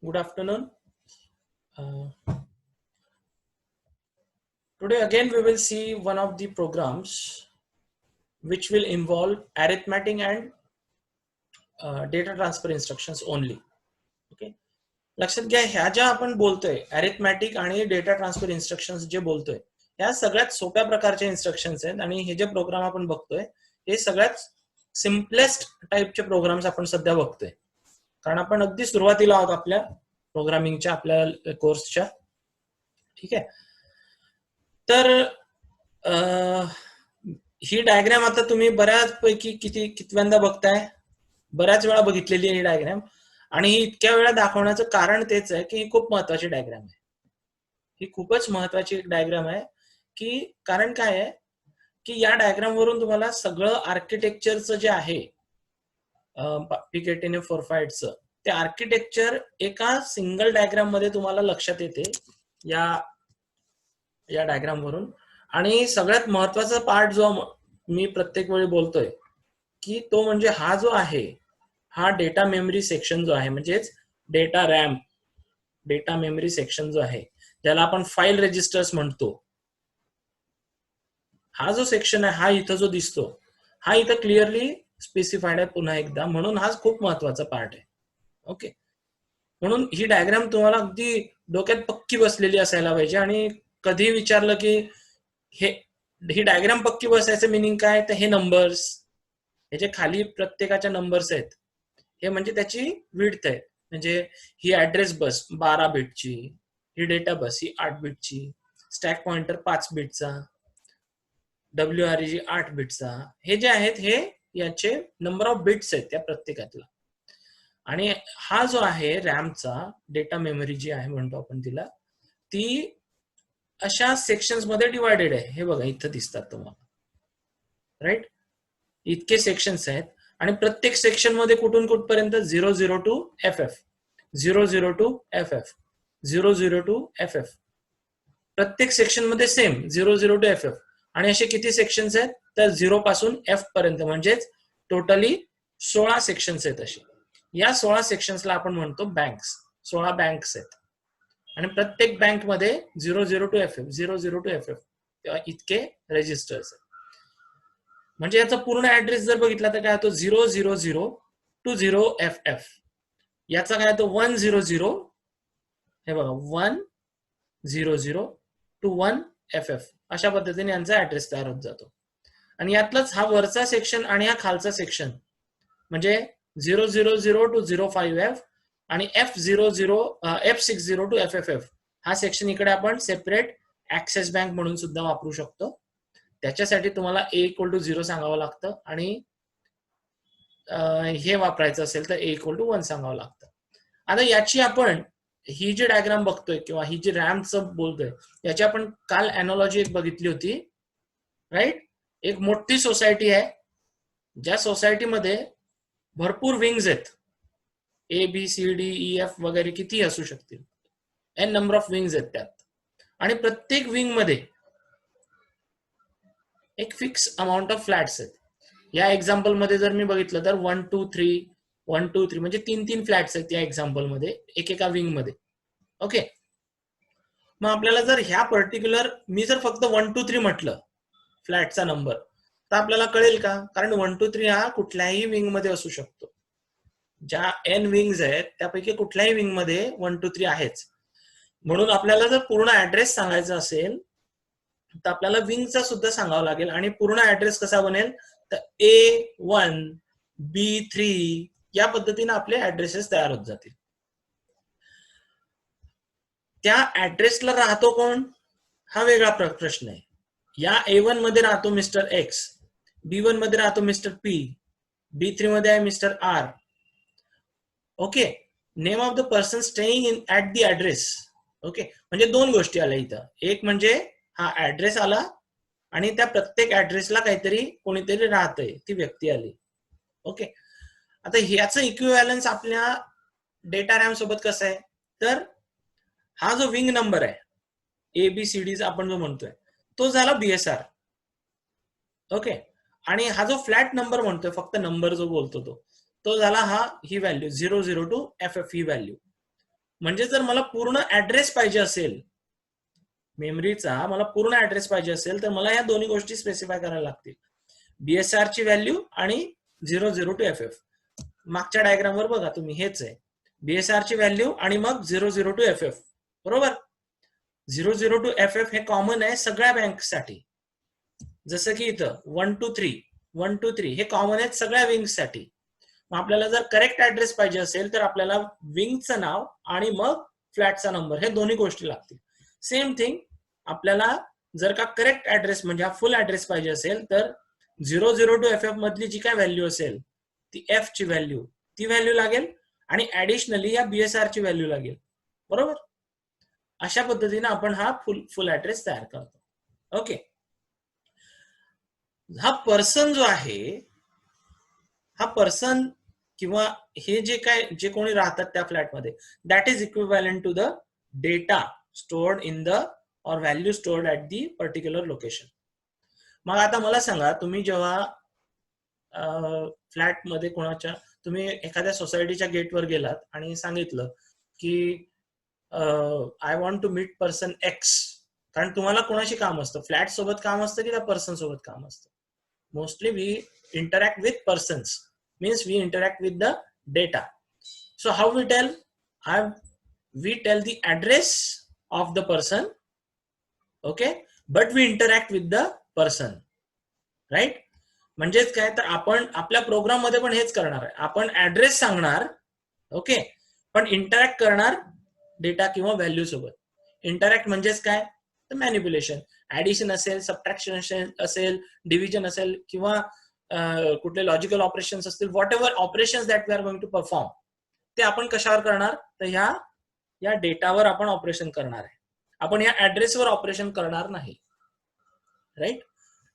Good afternoon. Uh, Today again we will see one of the programs which will involve arithmetic and data transfer instructions only. Okay. लक्षात घ्या, ह्या ज्या आपण बोलतोय arithmetic आणि data transfer instructions जे बोलतोय ह्या सगळ्यात सोप्या प्रकारचे इन्स्ट्रक्शन्स आहेत आणि हे जे प्रोग्राम आपण बघतोय हे सगळ्यात सिम्पलेस्ट टाइपचे प्रोग्राम्स आपण सध्या बघतोय, कारण आपण अगदी सुरुवातीला आहोत आपल्या प्रोग्रामिंगच्या आपल्या कोर्सच्या. ठीक आहे. तर ही डायग्राम आता तुम्ही बऱ्याचपैकी कितव्यांदा बघताय, बऱ्याच वेळा बघितलेली आहे ही डायग्राम, आणि ही इतक्या वेळा दाखवण्याचं कारण तेच आहे की ही खूप महत्वाची डायग्राम आहे. ही खूपच महत्वाची डायग्राम आहे की कारण काय आहे की या डायग्राम वरून तुम्हाला सगळं आर्किटेक्चरचं जे आहे PKTNF45चं ते आर्किटेक्चर एका सिंगल डायग्राम मध्ये तुम्हाला लक्षात येते या डायग्राम वरून. आणि सगळ्यात महत्वाचा पार्ट जो मी प्रत्येक वेळी बोलतोय की तो म्हणजे हा जो आहे हा डेटा मेमरी सेक्शन जो आहे, म्हणजेच data RAM data memory section जो आहे ज्याला आपण फाईल रजिस्टर्स म्हणतो, हा जो सेक्शन आहे हा इथं जो दिसतो हा इथं क्लिअरली स्पेसिफाईड आहे पुन्हा एकदा, म्हणून हा खूप महत्वाचा पार्ट आहे. ओके. म्हणून ही डायग्राम तुम्हाला अगदी डोक्यात पक्की बसलेली असायला पाहिजे. आणि कधी विचारलं की ही डायग्राम पक्की बसायचं मिनिंग काय, तर हे नंबर्स, हे जे खाली प्रत्येकाच्या नंबर्स आहेत हे म्हणजे त्याची विड्थ आहे. म्हणजे ही ऍड्रेस बस 12 बिटची, ही डेटा बस ही 8 बिटची, स्टॅक पॉइंटर 5 बिटचा, WREG 8 बिटचा, हे जे आहेत हे याचे नंबर ऑफ बिट्स आहेत त्या प्रत्येकातला. आणि हा जो आहे रॅमचा डेटा मेमरी जी आहे म्हणतो आपण तिला, ती अशा सेक्शन्स मध्ये डिवायडेड आहे. हे बघा इथं दिसतात तुम्हाला, राईट. इतके सेक्शन्स आहेत आणि प्रत्येक सेक्शन मध्ये कुठून कुठपर्यंत 00 to FF, 00 to FF, 00 to FF, प्रत्येक सेक्शन मध्ये सेम 00 टू FF. आणि असे किती सेक्शन्स आहेत तर 0 पासून F पर्यंत, म्हणजेच टोटली 16 सेक्शन्स आहेत असे. या 16 सेक्शन्सला आपण म्हणतो बँक्स. 16 बँक्स आहेत आणि प्रत्येक बँक मध्ये 00 टू FF, 00 टू FF इतके रजिस्टर्स आहेत. म्हणजे याचा पूर्ण ऍड्रेस जर बघितला तर काय होतो 000 टू 0FF, याचा काय होतो 100, हे बघा 100 टू 1FF, अशा पद्धतीने यांचा ऍड्रेस तयार होत जातो. आणि यातलाच हा वरचा सेक्शन आणि हा खालचा सेक्शन म्हणजे 000 टू 05F आणि F60 टू FFF, हा सेक्शन इकडे आपण सेपरेट ऍक्सेस बँक म्हणून सुद्धा वापरू शकतो. त्याच्यासाठी तुम्हाला A=0 सांगावं लागतं आणि हे वापरायचं असेल तर A=1 सांगावं लागतं. आता याची आपण ही जी डायग्राम बघतोय किंवा ही जी रॅमचं बोलतोय याची आपण काल अॅनॉलॉजी एक बघितली होती, राईट. एक मोठी सोसायटी आहे, ज्या सोसायटीमध्ये भरपूर विंग्स आहेत, ABCDEF वगैरे किती असू शकतील, N नंबर ऑफ विंग्स आहेत त्यात. आणि प्रत्येक विंग मध्ये एक फिक्स अमाऊंट ऑफ फ्लॅट्स आहेत. या एक्झाम्पल मध्ये जर मी बघितलं तर 1 2 3 1 2 3 म्हणजे 3 फ्लॅट्स आहेत या एक्झाम्पल मध्ये एकेका विंग मध्ये. ओके. मग आपल्याला जर ह्या पर्टिक्युलर मी जर फक्त 1 2 3 म्हटलं फ्लॅटचा नंबर तर आपल्याला कळेल का, कारण 1 2 3 हा कुठल्याही विंग मध्ये असू शकतो. ज्या N विंग्स आहेत त्यापैकी कुठल्याही विंग मध्ये 1 2 3 आहेच. म्हणून आपल्याला जर पूर्ण ऍड्रेस सांगायचा असेल तर आपल्याला विंगचा सुद्धा सांगावं लागेल. आणि पूर्ण ऍड्रेस कसा बनेल तर A1 B3 या पद्धतीने आपले ऍड्रेसेस तयार होत जातील. त्या ऍड्रेसला राहतो कोण हा वेगळा प्रश्न आहे. या A1 मध्ये राहतो मिस्टर X, B1 मध्ये राहतो मिस्टर P, B3 मध्ये आहे mister R. Okay. Name of the person staying in at the address. Okay. म्हणजे दोन गोष्टी आल्या इथं, एक म्हणजे हा ऍड्रेस आला आणि त्या प्रत्येक ऍड्रेसला काहीतरी कोणीतरी राहतंय, ती व्यक्ती आली. ओके. आता ह्याचं इक्विव्हॅलन्स आपल्या डेटा रॅम सोबत कसं आहे तर हा जो विंग नंबर आहे ABCD आपण जो म्हणतोय तो झाला BSR. ओके. आणि हा जो फ्लॅट नंबर म्हणतोय, फक्त नंबर जो बोलतो तो झाला हा ही व्हॅल्यू 00 टू FF ही व्हॅल्यू. म्हणजे जर मला पूर्ण ऍड्रेस पाहिजे असेल, मेमरीचा मला पूर्ण ऍड्रेस पाहिजे असेल, तर मला या दोन्ही गोष्टी स्पेसिफाय करायला लागतील, BSR ची व्हॅल्यू आणि 00 to FF. मागच्या डायग्राम वर बघा तुम्ही, हेच आहे, BSR ची व्हॅल्यू आणि मग 00 to FF, बरोबर. 00 to FF हे कॉमन आहे सगळ्या बँकसाठी, जसं की इथं 1 to 3 हे कॉमन आहेत सगळ्या विंग्ससाठी. मग आपल्याला जर करेक्ट ऍड्रेस पाहिजे असेल तर आपल्याला विंगचं नाव आणि मग फ्लॅटचा नंबर, हे दोन्ही गोष्टी लागतील. सेम थिंग, आपल्याला जर का करेक्ट ऍड्रेस म्हणजे हा फुल ऍड्रेस पाहिजे असेल तर 00 to FF मधली जी काय व्हॅल्यू असेल ती F ची व्हॅल्यू, ती व्हॅल्यू लागेल आणि ऍडिशनली या BSR ची व्हॅल्यू लागेल, बरोबर. अशा पद्धतीने आपण हा फुल ऍड्रेस तयार करतो. ओके. हा पर्सन जो आहे, हा पर्सन किंवा हे जे कोणी राहतात त्या फ्लॅटमध्ये, that is equivalent to the data stored in the or value stored at the particular location. मग आता मला सांगा, तुम्ही जेव्हा फ्लॅटमध्ये कोणाच्या, तुम्ही एखाद्या सोसायटीच्या गेटवर गेलात आणि सांगितलं की I want to meet person X, कारण तुम्हाला कोणाशी काम असतं, फ्लॅट सोबत काम असतं की त्या पर्सन सोबत काम असतं. Mostly we interact with persons, means we interact with the data. So how we tell? We tell the address of the person, okay, but we interact with the person, right? म्हणजेच काय, तर आपण आपल्या programme मध्ये पण हेच करणार आहे, आपण ऍड्रेस सांगणार, ओके, पण इंटरॅक्ट करणार डेटा किंवा व्हॅल्यू सोबत. इंटरॅक्ट म्हणजेच काय, तर मॅनिप्युलेशन, ऍडिशन असेल, सबट्रॅक्शन असेल, डिव्हिजन असेल, किंवा कुठले लॉजिकल ऑपरेशन्स असतील, whatever operations that we are going to perform, ते आपण कशावर करणार, तर या डेटावर आपण ऑपरेशन करणार आहे, आपण या ऍड्रेसवर ऑपरेशन करणार नाही, राईट.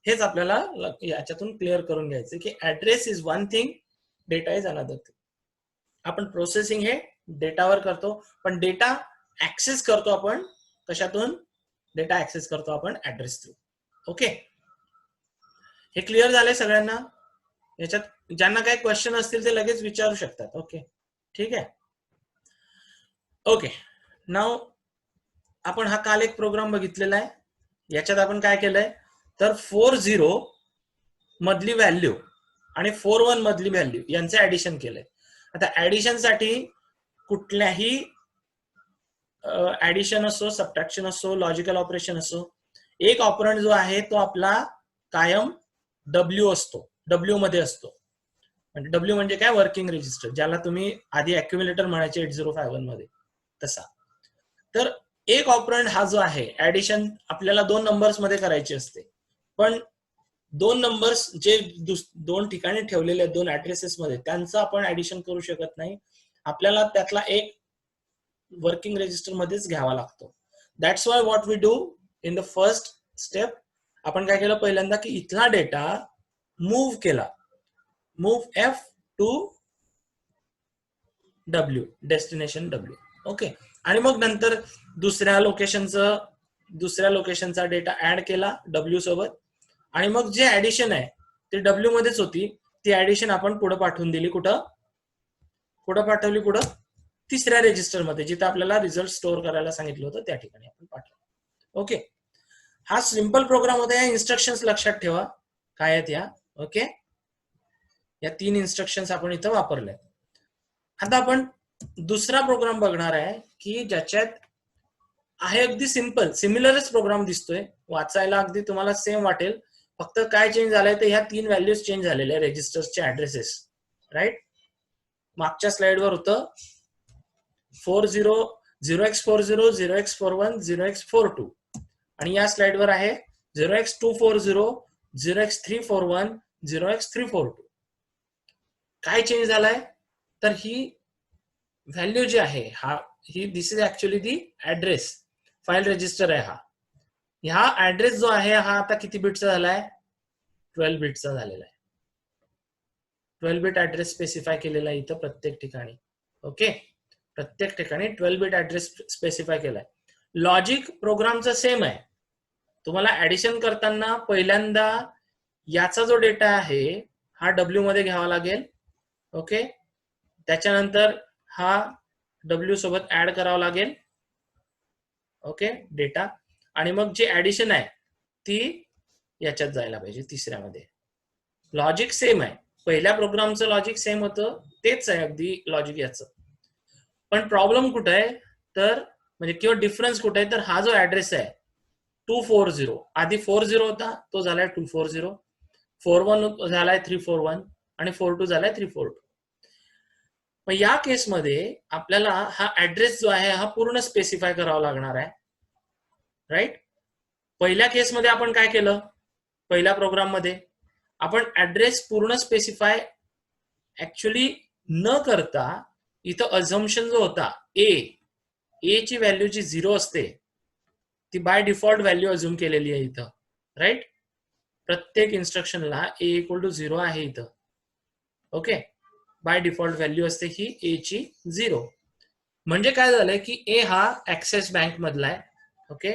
हेच आपल्याला याच्यातून क्लिअर करून घ्यायचं की address is one thing, data is another thing. आपण प्रोसेसिंग हे डेटावर करतो, पण डेटा ऍक्सेस करतो आपण कशातून, डेटा ऍक्सेस करतो आपण ऍड्रेस थ्रू. ओके, हे क्लिअर झालंय सगळ्यांना? याच्यात ज्यांना काही क्वेश्चन असतील ते लगेच विचारू शकतात. ओके, ठीक आहे. ओके, नाव आपण हा काल एक प्रोग्राम बघितलेला आहे, याच्यात आपण काय केलंय, तर 40 मधली व्हॅल्यू आणि 41 मधली व्हॅल्यू यांचं ऍडिशन केलंय. आता ऍडिशन साठी कुठल्याही ऍडिशन असो, सबट्रॅक्शन असो, लॉजिकल ऑपरेशन असो, एक ऑपरंड जो आहे तो आपला कायम डब्ल्यू असतो, डब्ल्यू मध्ये असतो. म्हणजे डब्ल्यू म्हणजे काय, वर्किंग रजिस्टर, ज्याला तुम्ही आधी अक्युम्युलेटर म्हणायचे 8051 मध्ये, तसा. तर एक ऑपरंड हा जो आहे, ऍडिशन आपल्याला 2 नंबर्स मध्ये करायची असते, पण 2 नंबर्स जे 2 ठिकाणी ठेवलेले आहेत, 2 ऍड्रेसेस मध्ये, त्यांचं आपण ऍडिशन करू शकत नाही, आपल्याला त्यातला एक वर्किंग रजिस्टर मध्येच घ्यावा लागतो. That's why what we do in the first step, आपण काय केलं पहिल्यांदा, की इथला डेटा मूव्ह केला, move F to W, destination W. Okay, आणि मग नंतर दुसऱ्या लोकेशनचा डेटा ऍड केला W सोबत, आणि मग जे ऍडिशन आहे ते W मध्येच होती, ती ऍडिशन आपण पुढे पाठवून दिली, कुठं पाठवली, कुठं, तिसऱ्या रजिस्टर मध्ये, जिथे आपल्याला रिझल्ट स्टोअर करायला सांगितलं होतं त्या ठिकाणी आपण पाठवलं. ओके, हा सिंपल प्रोग्राम होता. या इन्स्ट्रक्शन्स लक्षात ठेवा काय आहेत या. ओके, या 3 इन्स्ट्रक्शन्स आपण इथं वापरल्या. आता आपण दुसरा प्रोग्राम बघणार आहे की ज्याच्यात आहे अगदी सिमिलरच प्रोग्राम दिसतोय, वाचायला अगदी तुम्हाला सेम वाटेल, फक्त काय चेंज झालंय तर ह्या 3 व्हॅल्यूज चेंज झालेल्या आहे, रजिस्टर्सचे ऍड्रेसेस, राईट. मागच्या स्लाइडवर होतं 0x40, 0x41, 0x42, आणि या स्लाइडवर आहे 0x240, 0x341, 0x342. काय चेंज झालाय, तर ही व्हॅल्यू जी आहे, this is actually the address file register आहे. हा ऍड्रेस जो आहे हा आता किती बिटचा झालाय, 12 बिटचा झालेला आहे. 12 बिट ऍड्रेस स्पेसिफाय केलेला आहे इथं प्रत्येक ठिकाणी. ओके, प्रत्येक ठिकाणी 12 बिट ऍड्रेस स्पेसिफाय केलाय. लॉजिक प्रोग्रामचं सेम आहे. तुम्हाला ऍडिशन करताना पहिल्यांदा याचा जो डेटा आहे हा W मध्ये घ्यावा लागेल. ओके, त्याच्यानंतर हा डब्ल्यू सोबत ऍड करावं लागेल. Okay, data. आणि मग जी ऍडिशन आहे ती याच्यात जायला पाहिजे तिसऱ्यामध्ये. लॉजिक सेम आहे, पहिल्या प्रोग्रामचं लॉजिक सेम होतं, तेच आहे अगदी लॉजिक याचं. पण प्रॉब्लेम कुठं आहे तर म्हणजे किंवा डिफरन्स कुठे आहे तर हा जो ऍड्रेस आहे 240, आधी 40 होता, तो झालाय 240, 41 झालाय 341 आणि 42 झालाय 342. मग या केसमध्ये आपल्याला हा ऍड्रेस जो आहे हा पूर्ण स्पेसिफाय करावा लागणार आहे, राईट. पहिल्या केसमध्ये आपण काय केलं, पहिल्या प्रोग्राम मध्ये आपण ऍड्रेस पूर्ण स्पेसिफाय ऍक्च्युली न करता इथं अझम्पशन जो होता ए ची व्हॅल्यू जी 0 असते ती बाय डिफॉल्ट व्हॅल्यू अझ्युम केलेली आहे इथं, राईट. प्रत्येक इन्स्ट्रक्शनला ए इक्वल टू 0 आहे इथं. ओके, बाय डिफॉल्ट व्हॅल्यू असते ही ए ची 0. म्हणजे काय झालंय की ए हा ऍक्सिस बँक मधला आहे. ओके,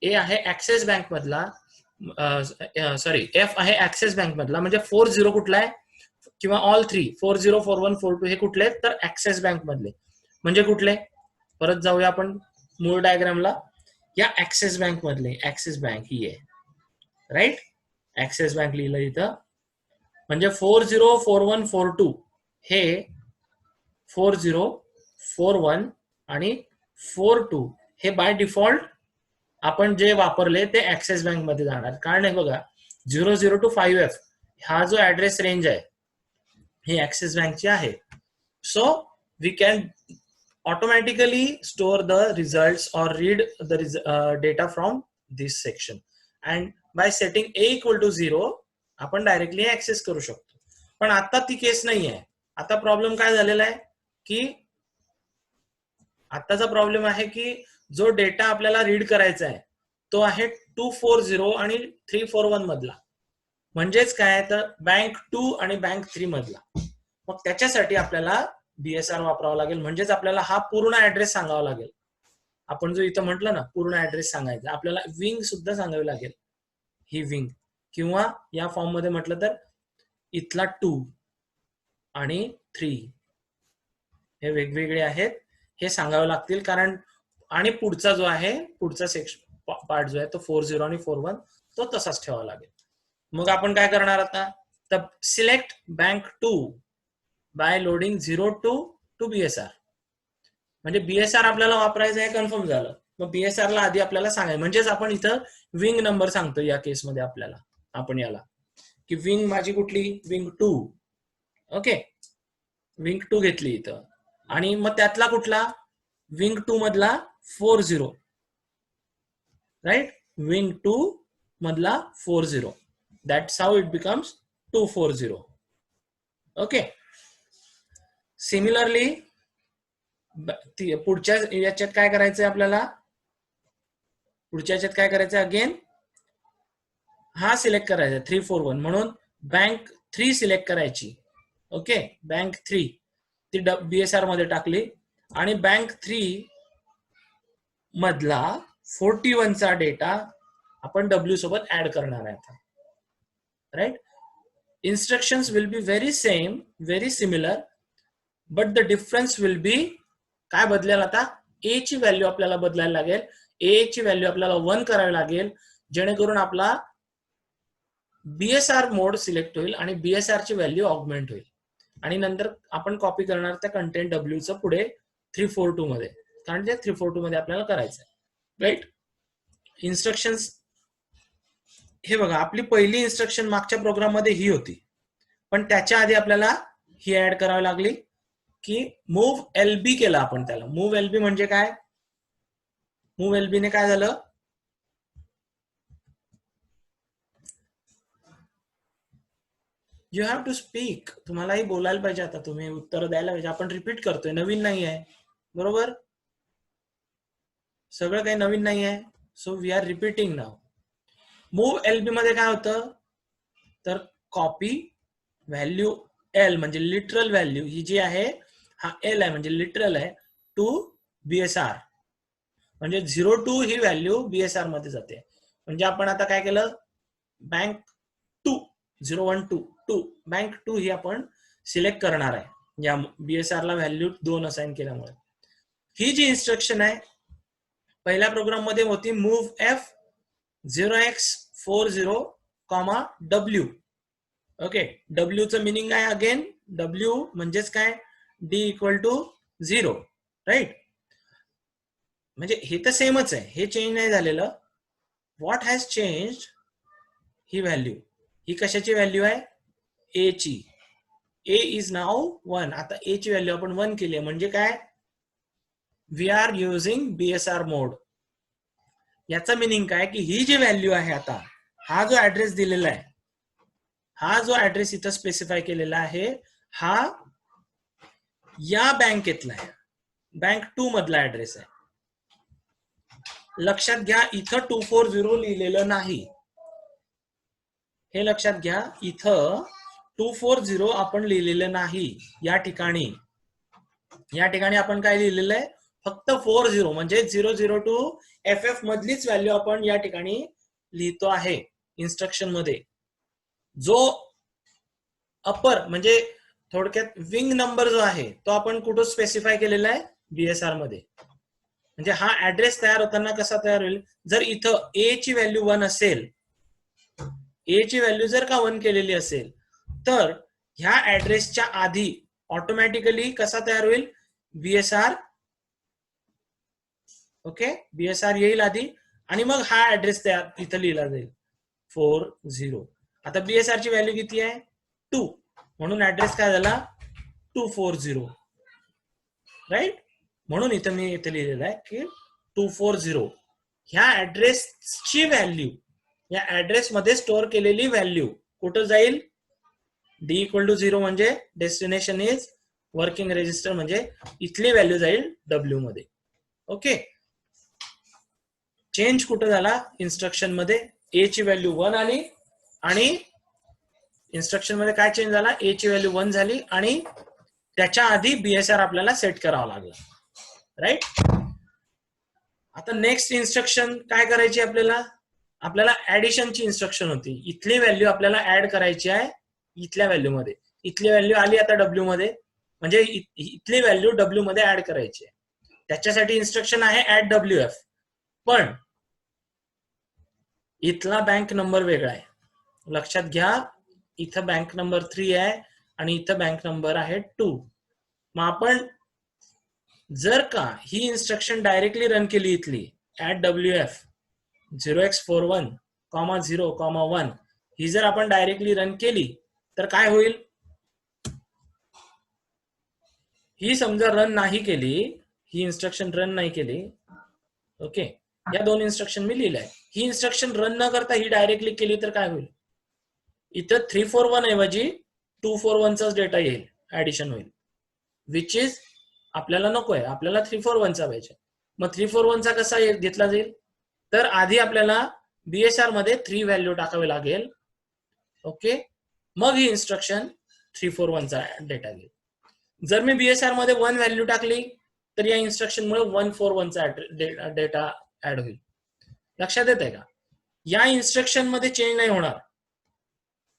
ए आहे ऍक्सिस बँक मधला, सॉरी एफ आहे ऍक्सिस बँक मधला. म्हणजे 40 कुठला आहे किंवा ऑल 3 40, 41, 42 हे कुठले तर ऍक्सिस बँक मधले. म्हणजे कुठले, परत जाऊया आपण मूळ डायग्रामला. या ऍक्सिस बँक मधले, ऍक्सिस बँक ही आहे, राईट. ऍक्सिस बँक लिहिलं इथं. म्हणजे 40, 41, 42 हे 40, 41 आणि 42 हे बाय डिफॉल्ट आपण जे वापरले ते ऍक्सिस बँक मध्ये जाणार. कारण आहे बघा 00 to 5F हा जो ऍड्रेस रेंज आहे हे ऍक्सिस बँकची आहे. So we can automatically store the results or read the data from this section, and by setting a equal to 0 आपण डायरेक्टली ऍक्सेस करू शकतो. पण आता ती केस नाही आहे. आता प्रॉब्लेम काय झालेला आहे की आताचा प्रॉब्लेम आहे की जो डेटा आपल्याला रीड करायचा आहे तो आहे 240 आणि 341 मधला, म्हणजेच काय तर बँक 2 आणि बँक 3 मधला. मग त्याच्यासाठी आपल्याला बीएसआर वापरावा लागेल. म्हणजेच आपल्याला हा पूर्ण ऍड्रेस सांगावा लागेल. आपण जो इथं म्हटलं ना पूर्ण ऍड्रेस सांगायचा, आपल्याला विंग सुद्धा सांगावी लागेल. ही विंग किंवा या फॉर्म मध्ये म्हटलं तर इथला 2 आणि 3 हे वेगवेगळे आहेत हे सांगावे लागतील. कारण आणि पुढचा जो आहे पुढचा सेक्शन पार्ट जो आहे तो 40 आणि 41 तो तसाच ठेवावा लागेल. मग आपण काय करणार आता तर select bank 2 by loading 02 to BSR. म्हणजे बीएसआर आपल्याला वापरायचं आहे कन्फर्म झालं. मग बीएसआर ला आधी आपल्याला सांगायचं, म्हणजेच आपण इथं विंग नंबर सांगतो या केसमध्ये आपल्याला. आपण याला की विंग माझी कुठली विंग 2. ओके, विंग 2 घेतली इथं. आणि मग त्यातला कुठला विंग 2 मधला 40, राईट. विंग 2 मधला 40, that's how it becomes 240. Okay, similarly पुढच्या याच्यात काय करायचंय आपल्याला, पुढच्या याच्यात काय करायचं अगेन हा सिलेक्ट करायचा 341 म्हणून बँक 3 सिलेक्ट करायची. ओके, बँक 3 ती बीएसआर मध्ये टाकली आणि बँक 3 मधला 41 चा डेटा आपण डब्ल्यू सोबत ऍड करणार आहे, right. Instructions will be very same, very similar, but the difference will be काय बदलेल आता ए ची व्हॅल्यू आपल्याला बदलायला लागेल. ए ची व्हॅल्यू आपल्याला 1 करावी लागेल जेणेकरून आपला बीएसआर मोड सिलेक्ट होईल आणि बीएसआर ची व्हॅल्यू ऑगमेंट होईल. आणि नंतर आपण कॉपी करणार त्या कंटेंट डब्ल्यूचं पुढे 342 मध्ये, कारण ते 342 मध्ये आपल्याला करायचं आहे, राईट. इन्स्ट्रक्शन्स हे बघा आपली पहिली इन्स्ट्रक्शन मागच्या प्रोग्राम मध्ये ही होती, पण त्याच्या आधी आपल्याला ही ऍड करावी लागली की मूव्ह एलबी केला आपण त्याला. मूव्ह एलबी म्हणजे काय, मूव्ह एलबी ने काय झालं यू हॅव टू स्पीक, तुम्हालाही बोलायला पाहिजे. आता तुम्ही उत्तर द्यायला पाहिजे. आपण रिपीट करतोय, नवीन नाही आहे, बरोबर. सगळं काही नवीन नाही आहे. So we are repeating now. Move LB मध्ये काय होतं तर कॉपी व्हॅल्यू एल म्हणजे लिटरल व्हॅल्यू ही जी आहे हा एल आहे म्हणजे लिटरल आहे टू बीएसआर. म्हणजे 02 ही व्हॅल्यू बीएसआर मध्ये जाते. म्हणजे आपण आता काय केलं बँक 2 0122 बँक 2 ही आपण सिलेक्ट करणार आहे या बीएसआर ला व्हॅल्यू 2 असाइन केल्यामुळे. ही जी इन्स्ट्रक्शन आहे पहिल्या प्रोग्राम मध्ये होती move F 0x40, W. Okay, W चं मिनिंग आहे अगेन W म्हणजेच काय D इक्वल टू 0, राईट. म्हणजे हे तर सेमच आहे, हे चेंज नाही झालेलं. व्हॉट हॅज चेंज, ही व्हॅल्यू, ही कशाची व्हॅल्यू आहे, ए ची. A is now 1. आता ए ची व्हॅल्यू आपण 1 केली म्हणजे काय, वी आर युझिंग बीएसआर मोड. याचा मिनिंग काय की ही जी व्हॅल्यू आहे आता, हा जो ऍड्रेस दिलेला आहे, हा जो ऍड्रेस इथं स्पेसिफाय केलेला आहे, हा या बँकेतला आहे, बँक 2 मधला ऍड्रेस आहे. लक्षात घ्या इथं 240 लिहिलेलं नाही, हे लक्षात घ्या, इथं 240 आपण लिहिलेलं नाही. या ठिकाणी आपण काय लिहिलेलं आहे, फक्त 40 म्हणजे 002 टू FF मधलीच व्हॅल्यू आपण या ठिकाणी लिहितो आहे इन्स्ट्रक्शन मध्ये. जो अपर म्हणजे थोडक्यात विंग नंबर जो आहे तो आपण कुठं स्पेसिफाय केलेला आहे, बीएसआर मध्ये. म्हणजे हा ऍड्रेस तयार होताना कसा तयार होईल, जर इथं ए ची व्हॅल्यू 1 असेल, ए ची व्हॅल्यू जर का 1 केलेली असेल, तर ह्या ऍड्रेसच्या आधी ऑटोमॅटिकली कसा तयार होईल, बीएसआर. ओके, बीएसआर येईल आधी आणि मग हा ऍड्रेस तयार इथं लिहिला जाईल 40. आता बीएसआर ची व्हॅल्यू किती आहे, 2, म्हणून ऍड्रेस काय झाला 240, राईट. म्हणून इथं मी इथे लिहिलेलं आहे की 240 ह्या ऍड्रेसची व्हॅल्यू, या ऍड्रेस मध्ये स्टोअर केलेली व्हॅल्यू कुठं जाईल, D इक्वल टू 0 म्हणजे डेस्टिनेशन इज वर्किंग रेजिस्टर, म्हणजे इथली व्हॅल्यू जाईल W मध्ये. ओके, चेंज कुठं झाला इन्स्ट्रक्शन मध्ये, ए ची व्हॅल्यू 1 आली आणि इन्स्ट्रक्शन मध्ये काय चेंज झाला, ए ची व्हॅल्यू 1 झाली आणि त्याच्या आधी बीएसआर आपल्याला सेट करावा लागला, राईट. आता नेक्स्ट इन्स्ट्रक्शन काय करायची आपल्याला ऍडिशनची इन्स्ट्रक्शन होती. इथली व्हॅल्यू आपल्याला ऍड करायची आहे इथल्या व्हॅल्यू मध्ये. इथली व्हॅल्यू आली आता W मध्ये, म्हणजे इथली व्हॅल्यू W मध्ये ऍड करायची आहे. त्याच्यासाठी इन्स्ट्रक्शन आहे ऍड WF. पण इथला बँक नंबर वेगळा आहे, लक्षात घ्या. इथं बँक नंबर 3 आहे आणि इथं बँक नंबर आहे 2. मग आपण जर का ही इन्स्ट्रक्शन डायरेक्टली रन केली इथली ऍड WF 0x41, 0, 1, ही जर आपण डायरेक्टली रन केली तर काय होईल, ही समजा रन नाही केली, ही इन्स्ट्रक्शन रन नाही केली. ओके, या दोन इन्स्ट्रक्शन मी लिहिलंय, ही इन्स्ट्रक्शन रन न करता ही डायरेक्टली केली तर काय होईल, इथं 341 ऐवजी 241 चाच डेटा येईल, ऍडिशन होईल, विच इज आपल्याला नकोय, आपल्याला 341 चा पाहिजे. मग 341 चा कसा घेतला जाईल, तर आधी आपल्याला बीएसआर मध्ये 3 व्हॅल्यू टाकावे लागेल. ओके, मग ही इन्स्ट्रक्शन 341 चा डेटा घेईल. जर मी बीएसआर मध्ये 1 व्हॅल्यू टाकली तर या इन्स्ट्रक्शन मुळे 141 चा डेटा ऍड होईल. लक्षात येत आहे का, या इन्स्ट्रक्शन मध्ये चेंज नाही होणार,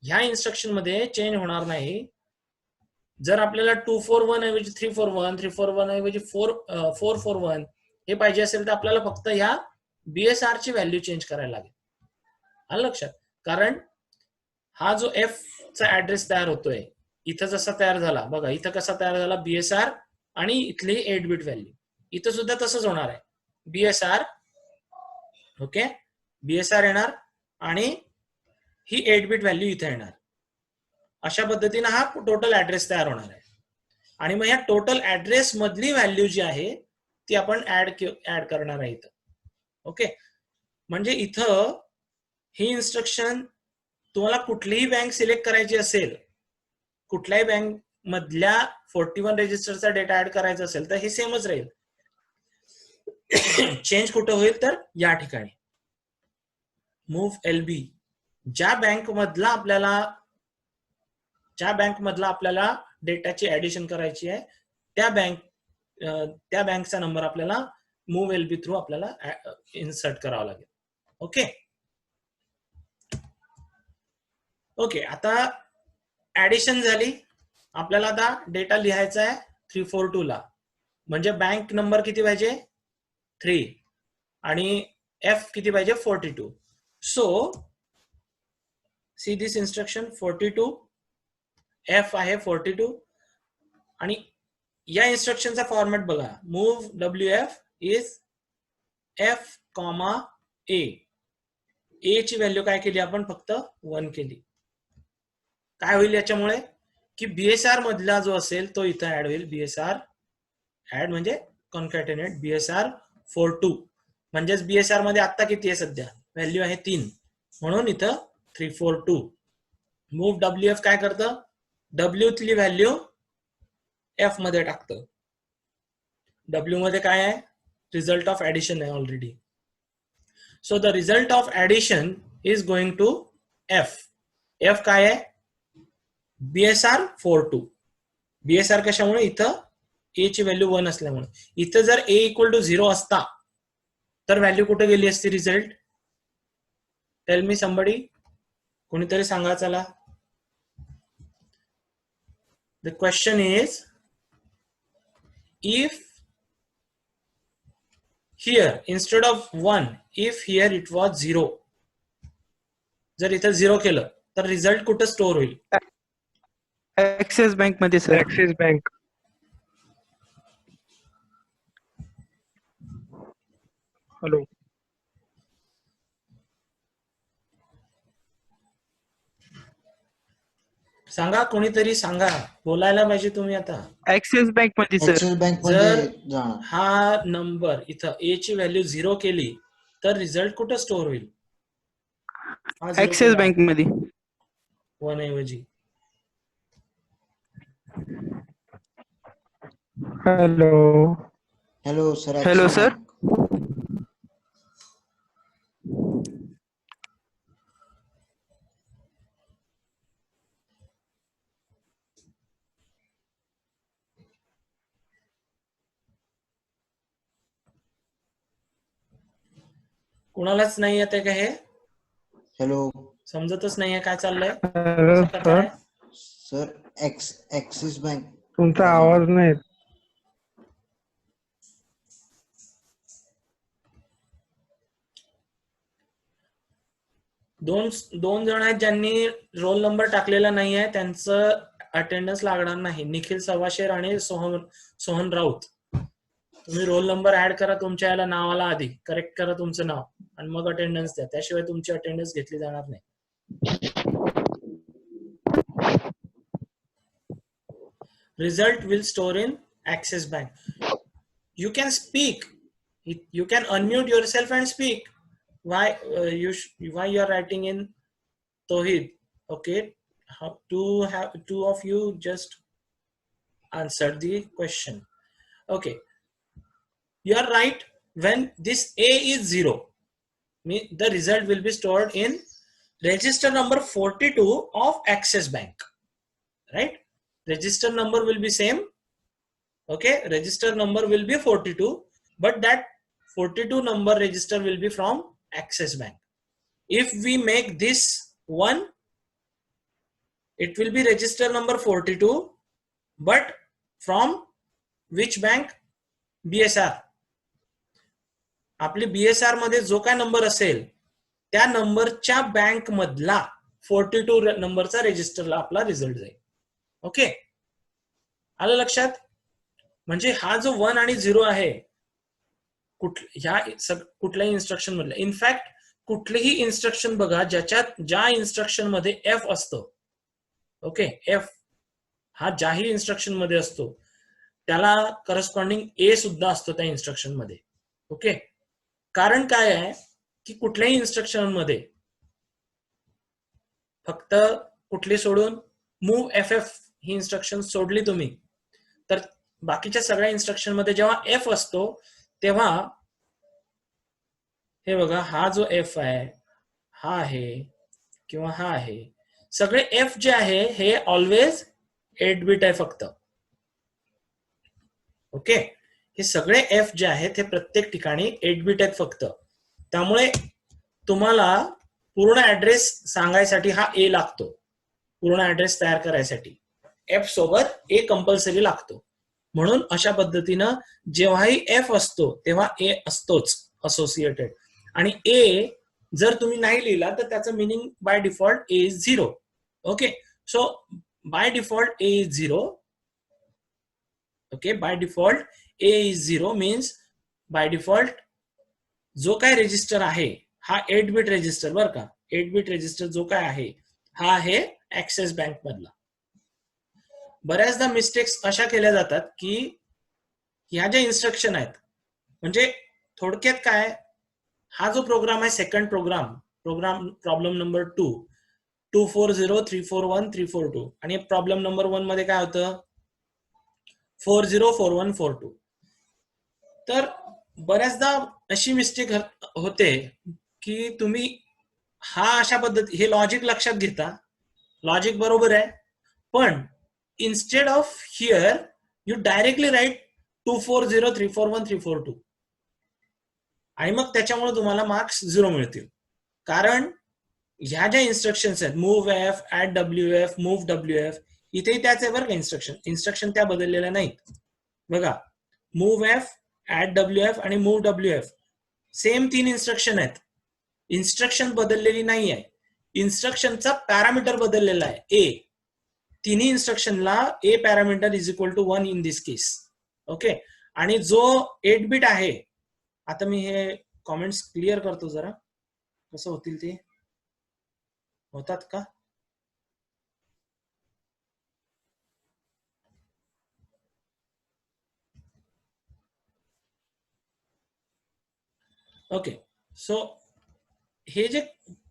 ह्या इन्स्ट्रक्शन मध्ये चेंज होणार नाही. जर आपल्याला 241 ऐवजी 341, 341 ऐवजी 441 हे पाहिजे असेल तर आपल्याला फक्त ह्या बीएसआर ची व्हॅल्यू चेंज करायला लागेल. आलं लक्षात, कारण हा जो एफ चा ऍड्रेस तयार होतोय इथं जसा तयार झाला बघा, इथं कसा तयार झाला बीएसआर आणि इथली 8 बिट व्हॅल्यू, इथं सुद्धा तसंच होणार आहे, बीएसआर. ओके, बीएसआर येणार आणि ही 8 बिट व्हॅल्यू इथे येणार. अशा पद्धतीने हा टोटल ऍड्रेस तयार होणार आहे. आणि मग या टोटल ऍड्रेस मधली व्हॅल्यू जी आहे ती आपण ऍड करणार आहे इथं. ओके, म्हणजे इथं ही इन्स्ट्रक्शन तुम्हाला कुठलीही बँक सिलेक्ट करायची असेल, कुठल्याही बँक मधल्या 41 रेजिस्टरचा डेटा ऍड करायचा असेल तर हे सेमच राहील. चेंज कुठं होईल तर या ठिकाणी मूव्ह LB, ज्या बँक मधला आपल्याला डेटाची ऍडिशन करायची आहे त्या बँकचा नंबर आपल्याला मूव्ह LB थ्रू आपल्याला इन्सर्ट करावा लागेल. ओके, आता ऍडिशन झाली, आपल्याला आता डेटा लिहायचा आहे 342 ला. म्हणजे बँक नंबर किती पाहिजे 3 आणि एफ किती पाहिजे 42. So see this instruction 42 F आहे 42 आणि या इन्स्ट्रक्शनचा फॉर्मॅट बघा move WF is F, A. ए ची व्हॅल्यू काय केली आपण फक्त 1 केली. काय होईल याच्यामुळे की BSR मधला जो असेल तो इथं ऍड होईल. BSR ऍड म्हणजे कॉन्कॅटेनेट BSR 42 म्हणजेच BSR मध्ये आता किती आहे सध्या व्हॅल्यू आहे 3 म्हणून इथं 342. मूव WF काय करतं W तली व्हॅल्यू F मध्ये टाकतं. W मध्ये काय आहे रिझल्ट ऑफ ऍडिशन आहे already. So the result of addition is going to F. F काय आहे BSR 42. BSR कशामुळे इथं A ची व्हॅल्यू 1 असल्यामुळे. इथं जर A इक्वल टू 0 असता तर व्हॅल्यू कुठे गेली असती रिझल्ट टेल मी समबडी कोणीतरी सांगा चला. The question is if here instead of 1 if here it was 0 जर इथं 0 केलं तर रिझल्ट कुठे स्टोअर होईल ऍक्सिस बँक मध्ये सर. Axis bank. हॅलो सांगा कोणीतरी सांगा बोलायला पाहिजे तुम्ही आता. ऍक्सिस बँक मध्ये सर. ऍक्सिस बँक जर मध्ये जाणार. हा नंबर इथं A ची व्हॅल्यू 0 केली तर रिझल्ट कुठे स्टोअर होईल ऍक्सिस बँक मध्ये 1 ऐवजी. Hello hello sir. Hello sir. कुणालाच नाही येते का हे हॅलो समजतच नाहीये काय चाललंय हॅलो कशा प्रकारे? सर. Sir axis bank. तुमचा आवाज नाही येत. दोन जण आहेत ज्यांनी रोल नंबर टाकलेला नाहीये त्यांचं अटेंडन्स लागणार नाही. निखिल सवाशेर आणि सोहन राऊत. तुम्ही रोल नंबर ऍड करा तुमच्या याला नावाला आधी करेक्ट करा तुमचं नाव आणि मग अटेंडन्स द्या त्याशिवाय तुमची अटेंडन्स घेतली जाणार नाही. Result will store in Axis Bank. You can speak. You can unmute yourself and speak. Why you are writing in Tohid? Okay. Two of you just answered the question. Okay. You are right. When this A is 0, the result will be stored in register number 42 of Axis Bank. Right? Register number will be same. Okay, register number will be 42, but that 42 number register will be from Axis Bank. If we make this one, it will be register number 42, but from which bank? BSR. आपली BSR मध्ये जो काय number असेल त्या नंबरच्या bank मधला 42 नंबरचा रजिस्टरला आपला रिझल्ट जाईल. ओके आलं लक्षात. म्हणजे हा जो 1 आणि 0 आहे कुठल्याही इन्स्ट्रक्शन मधला. इनफॅक्ट कुठलेही इन्स्ट्रक्शन बघा ज्या इन्स्ट्रक्शन मध्ये F असतो. ओके F हा ज्याही इन्स्ट्रक्शन मध्ये असतो त्याला करस्पॉन्डिंग A सुद्धा असतो त्या इन्स्ट्रक्शन मध्ये. ओके कारण काय आहे की कुठल्याही इन्स्ट्रक्शन मध्ये फक्त कुठली सोडून मूव FF ही इन्स्ट्रक्शन सोडली तुम्ही तर बाकीच्या सगळ्या इन्स्ट्रक्शन मध्ये जेव्हा F असतो तेव्हा हे बघा हा जो F आहे हा आहे किंवा हा आहे सगळे F जे आहे हे ऑलवेज 8 बिट आहे फक्त. ओके हे सगळे F जे आहेत हे प्रत्येक ठिकाणी 8 बिट आहेत फक्त. त्यामुळे तुम्हाला पूर्ण ऍड्रेस सांगायसाठी हा A लागतो. पूर्ण ऍड्रेस तयार करायसाठी F सोबत A कंपल्सरी लागतो. म्हणून अशा पद्धतीनं जेव्हाही एफ असतो तेव्हा ए असतोच असोसिएटेड. आणि ए जर तुम्ही नाही लिहिला तर त्याचं meaning by default A is 0. Okay, so by default A is 0. Okay, by default A is 0 means by default जो काय रजिस्टर आहे हा 8 बिट रजिस्टर बरं का. 8 बिट रजिस्टर जो काय आहे हा आहे ऍक्सिस बँक मधला. बऱ्याचदा मिस्टेक्स अशा केल्या जातात की ह्या ज्या इन्स्ट्रक्शन आहेत म्हणजे थोडक्यात काय, हा जो प्रोग्राम आहे सेकंड प्रोग्राम प्रॉब्लेम नंबर 2 240341342 आणि प्रॉब्लेम नंबर 1 मध्ये काय होतं 404142. तर बऱ्याचदा अशी मिस्टेक होते की तुम्ही हा अशा पद्धती हे लॉजिक लक्षात घेता, लॉजिक बरोबर आहे, पण instead of here you directly write 240341342 आणि मग त्याच्यामुळे तुम्हाला मार्क्स 0 मिळतील. कारण ह्या ज्या इन्स्ट्रक्शन्स आहेत move F, add WF, move WF, इथेही त्याच आहे बरं का. इन्स्ट्रक्शन त्या बदललेल्या नाहीत बघा. मूव्ह एफ, ऍड डब्ल्यूएफ आणि मूव्ह डब्ल्यूएफ सेम 3 इन्स्ट्रक्शन आहेत. इन्स्ट्रक्शन बदललेली नाही आहे, इन्स्ट्रक्शनचा पॅरामीटर बदललेला आहे ए. तिन्ही इन्स्ट्रक्शनला A parameter is equal to 1 in this case. Okay, आणि जो 8 बिट आहे, आता मी हे कॉमेंट्स क्लिअर करतो जरा कसं होतील ते होतात का. ओके, सो हे जे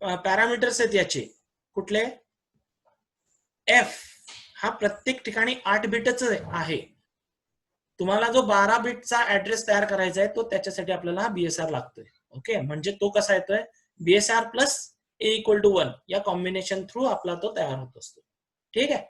पॅरामीटर्स आहेत याचे कुठले, एफ हा प्रत्येक ठिकाणी 8 बिटच आहे. तुम्हाला जो 12 बिटचा ऍड्रेस तयार करायचा आहे तो त्याच्यासाठी आपल्याला बीएसआर लागतोय. ओके, म्हणजे तो कसा येतोय BSR plus A equal to 1 या कॉम्बिनेशन थ्रू आपला तो तयार होत असतो. ठीक आहे.